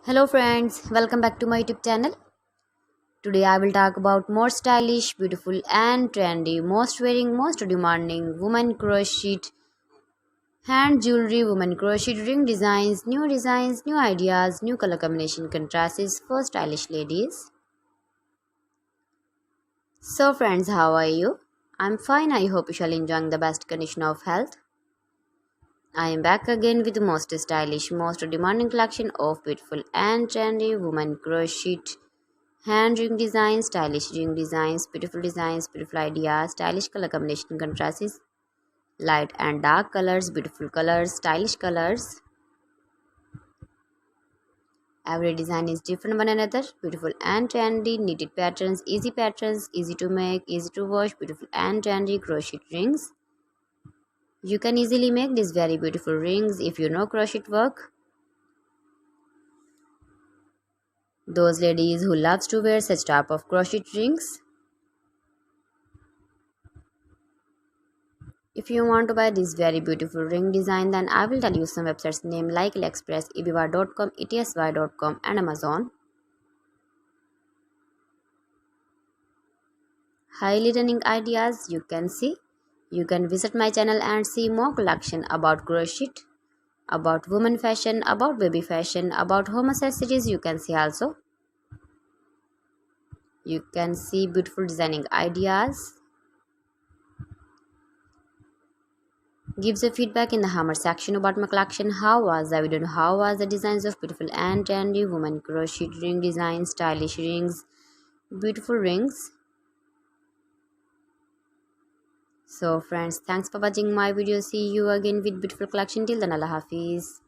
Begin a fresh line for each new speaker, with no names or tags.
Hello friends, welcome back to my YouTube channel. Today I will talk about more stylish, beautiful and trendy, most wearing, most demanding women crochet hand jewelry, women crochet ring designs, new ideas, new color combination contrasts for stylish ladies. So friends, how are you? I'm fine. I hope you shall enjoying the best condition of health. I am back again with the most stylish, most demanding collection of beautiful and trendy women crochet hand ring designs, stylish ring designs, beautiful ideas, stylish color combination contrasts, light and dark colors, beautiful colors, stylish colors. Every design is different one another, beautiful and trendy, knitted patterns, easy to make, easy to wash, beautiful and trendy crochet rings. You can easily make these very beautiful rings if you know crochet work. Those ladies who loves to wear such type of crochet rings. If you want to buy this very beautiful ring design, then I will tell you some websites name like AliExpress, eBay.com, etsy.com and Amazon. Highly running ideas you can see. You can visit my channel and see more collection about crochet, about women fashion, about baby fashion, about home accessories you can see also. You can see beautiful designing ideas. Gives a feedback in the hammer section about my collection. How was the video? How was the designs of beautiful and trendy women crochet ring designs, stylish rings, beautiful rings. So friends, thanks for watching my video. See you again with beautiful collection. Till then, Allah Hafiz.